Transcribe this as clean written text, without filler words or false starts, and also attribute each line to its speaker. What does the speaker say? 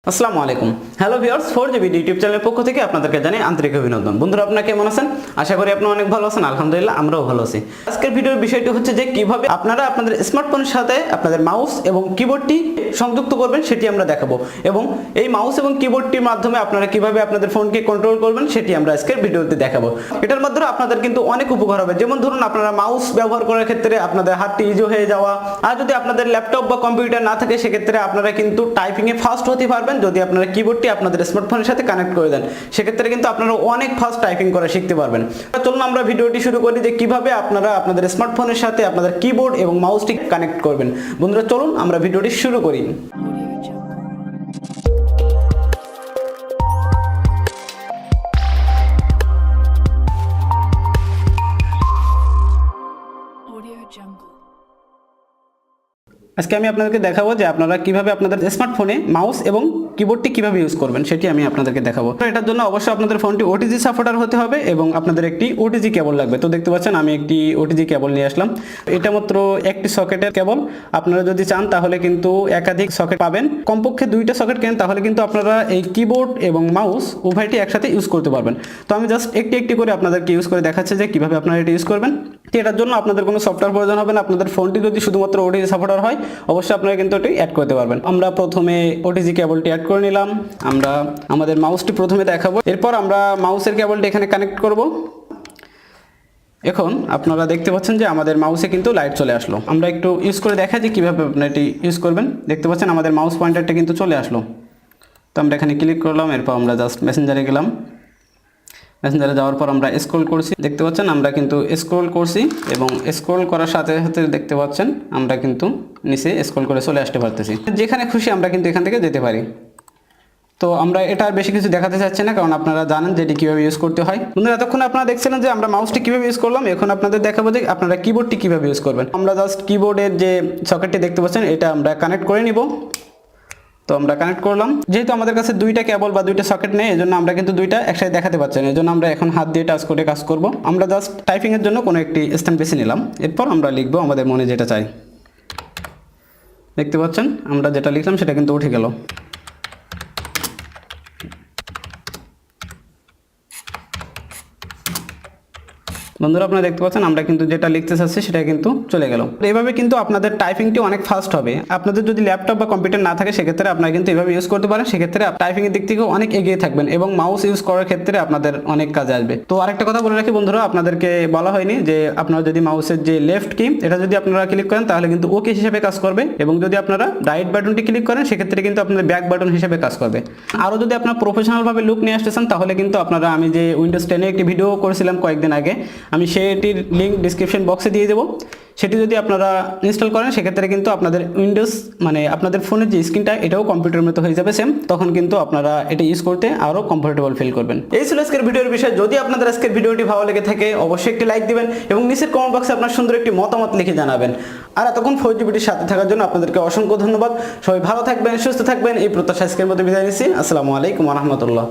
Speaker 1: আসসালামু আলাইকুম। Hello viewers, 4Gbd YouTube চ্যানেলের পক্ষ থেকে আপনাদেরকে জানাই আন্তরিক অভিনন্দন। বন্ধুরা, আপনারা কেমন আছেন? আশা করি আপনারা অনেক ভালো আছেন। আলহামদুলিল্লাহ, আমরাও ভালো আছি। আজকের ভিডিওর বিষয়টি হচ্ছে যে কিভাবে আপনারা আপনাদের স্মার্টফোনের সাথে আপনাদের মাউস এবং কিবোর্ডটি সংযুক্ত করবেন সেটি আমরা দেখাবো, এবং এই মাউস এবং কিবোর্ডটির মাধ্যমে আপনারা কিভাবে আপনাদের ফোনকে কন্ট্রোল করবেন সেটি আমরা আজকের ভিডিওতে দেখাবো। এটার মাধ্যমে আপনাদের কিন্তু অনেক উপকার হবে। যেমন ধরুন, আপনারা মাউস ব্যবহার করার ক্ষেত্রে আপনাদের হাতটি ইজি হয়ে যাওয়া, আর যদি আপনাদের ল্যাপটপ বা কম্পিউটার না থাকে সেক্ষেত্রে আপনারা কিন্তু টাইপিংয়ে ফাস্ট হতে পারবেন। যদি আপনারা কিবোর্ডটি আপনাদের স্মার্টফোনের সাথে কানেক্ট করে দেন সেক্ষেত্রে কিন্তু আপনারা অনেক ফাস্ট টাইপিং করা শিখতে পারবেন। চলুন আমরা ভিডিওটি শুরু করি যে কিভাবে আপনারা আপনাদের স্মার্টফোনের সাথে আপনাদের কিবোর্ড এবং মাউসটি কানেক্ট করবেন। বন্ধুরা, চলুন আমরা ভিডিওটি শুরু করি। আজকে আমি আপনাদেরকে দেখাবো যে আপনারা কিভাবে আপনাদের স্মার্টফোনে মাউস এবং কিবোর্ডটি কিভাবে ইউজ করবেন সেটি আমি আপনাদেরকে দেখাবো। এটার জন্য অবশ্যই আপনাদের ফোনটি ওটিজি সাপোর্টার হতে হবে এবং আপনাদের একটি ওটিজি কেবল লাগবে। তো দেখতে পাচ্ছেন আমি একটি ওটিজি কেবল নিয়ে আসলাম। এটা মাত্র একটি সকেটের কেবল। আপনারা যদি চান তাহলে কিন্তু একাধিক সকেট পাবেন। কমপক্ষে 2টা সকেট কেন, তাহলে কিন্তু আপনারা এই কিবোর্ড এবং মাউস উভয়টি একসাথে ইউজ করতে পারবেন। তো আমি জাস্ট একটি করে আপনাদেরকে ইউজ করে দেখাচ্ছি যে কিভাবে আপনারা এটা ইউজ করবেন। এটার জন্য আপনাদের কোনো সফটওয়্যার প্রয়োজন হবে না। আপনাদের ফোনটি যদি শুধুমাত্র ওটিজি সাপোর্টার হয় অবশ্যই আপনারা কিন্তু এটি অ্যাড করতে পারবেন। আমরা প্রথমে ওটিজি কেবলটি অ্যাড করে নিলাম। আমরা আমাদের মাউসটি প্রথমে দেখাবো, এরপর আমরা মাউসের কেবলটি এখানে কানেক্ট করব। এখন আপনারা দেখতে পাচ্ছেন যে আমাদের মাউসে কিন্তু লাইট চলে আসলো। আমরা একটু ইউজ করে দেখাই যে কীভাবে আপনারা এটি ইউজ করবেন। দেখতে পাচ্ছেন আমাদের মাউস পয়েন্টারটা কিন্তু চলে আসলো। তো আমরা এখানে ক্লিক করলাম, এরপর আমরা জাস্ট মেসেঞ্জারে গেলাম। মেসেঞ্জারে যাওয়ার পর আমরা স্ক্রল করছি। দেখতে পাচ্ছেন আমরা কিন্তু স্ক্রল করছি, এবং স্ক্রল করার সাথে সাথে দেখতে পাচ্ছেন আমরা কিন্তু নিচে স্ক্রল করে চলে আসতে পারতেছি। যেখানে খুশি আমরা কিন্তু এখান থেকে যেতে পারি। তো আমরা এটা আর বেশি কিছু দেখাতে চাচ্ছি না, কারণ আপনারা জানেন যে এটি কীভাবে ইউজ করতে হয়। বন্ধুরা, এতক্ষণ আপনারা দেখছিলেন যে আমরা মাউসটি কীভাবে ইউজ করলাম। এখন আপনাদের দেখাবো যে আপনারা কিবোর্ডটি কীভাবে ইউজ করবেন। আমরা জাস্ট কিবোর্ডের যে সকেটটি দেখতে পাচ্ছেন এটা আমরা কানেক্ট করে নিব। তো আমরা কানেক্ট করলাম। যেহেতু আমাদের কাছে 2টা কেবল বা 2টা সকেট নেই, এজন্য আমরা কিন্তু 2টা একসাথে দেখাতে পারছি না। এজন্য আমরা এখন হাত দিয়ে টাচ করে কাজ করব। আমরা জাস্ট টাইপিং এর জন্য কোনো একটি স্থান বেছে নিলাম। এরপর আমরা লিখবো আমাদের মনে যেটা চাই। দেখতে পাচ্ছেন আমরা যেটা লিখলাম সেটা কিন্তু উঠে গেল। বন্ধুরা, আপনারা দেখতে পাচ্ছেন আমরা কিন্তু যেটা লিখতে চাচ্ছি সেটা কিন্তু চলে গেল। এইভাবে কিন্তু আপনাদের টাইপিংটি অনেক ফাস্ট হবে। আপনাদের যদি ল্যাপটপ বা কম্পিউটার না থাকে সেক্ষেত্রে আপনারা কিন্তু এভাবে ইউজ করতে পারেন। সেক্ষেত্রে টাইপিং এর দিক থেকেও অনেক এগিয়ে থাকবেন এবং মাউস ইউজ করার ক্ষেত্রে আপনাদের অনেক কাজে আসবে। তো আরেকটা কথা বলে রাখি বন্ধুরা, আপনাদেরকে বলা হয়নি যে আপনারা যদি মাউসের যে লেফট কি এটা যদি আপনারা ক্লিক করেন তাহলে কিন্তু ওকে হিসেবে কাজ করবে, এবং যদি আপনারা রাইট বাটনটি ক্লিক করেন সেক্ষেত্রে কিন্তু আপনাদের ব্যাক বাটন হিসেবে কাজ করবে। আরও যদি আপনারা প্রফেশনালভাবে লুক নিয়ে আসতে চান তাহলে কিন্তু আপনারা, আমি যে উইন্ডোজ 10 একটি ভিডিও করেছিলাম কয়েকদিন আগে, আমি সেটির লিঙ্ক ডিসক্রিপশন বক্সে দিয়ে দেবো। সেটি যদি আপনারা ইনস্টল করেন সেক্ষেত্রে কিন্তু আপনাদের উইন্ডোজ মানে আপনাদের ফোনের যে স্ক্রিনটা এটাও কম্পিউটারের মতো হয়ে যাবে সেম। তখন কিন্তু আপনারা এটা ইউজ করতে আরও কমফোর্টেবল ফিল করবেন। এই ছিল আজকের ভিডিওর বিষয়। যদি আপনাদের আজকের ভিডিওটি ভালো লেগে থাকে অবশ্যই একটি লাইক দিবেন এবং নিচের কমেন্ট বক্সে আপনার সুন্দর একটি মতামত লিখে জানাবেন। আর এতক্ষণ 4Gbdর সাথে থাকার জন্য আপনাদেরকে অসংখ্য ধন্যবাদ। সবাই ভালো থাকবেন, সুস্থ থাকবেন, এই প্রত্যাশা আজকের মতো বিদায় নিচ্ছি। আসসালামু আলাইকুম ওয়া রাহমাতুল্লাহ।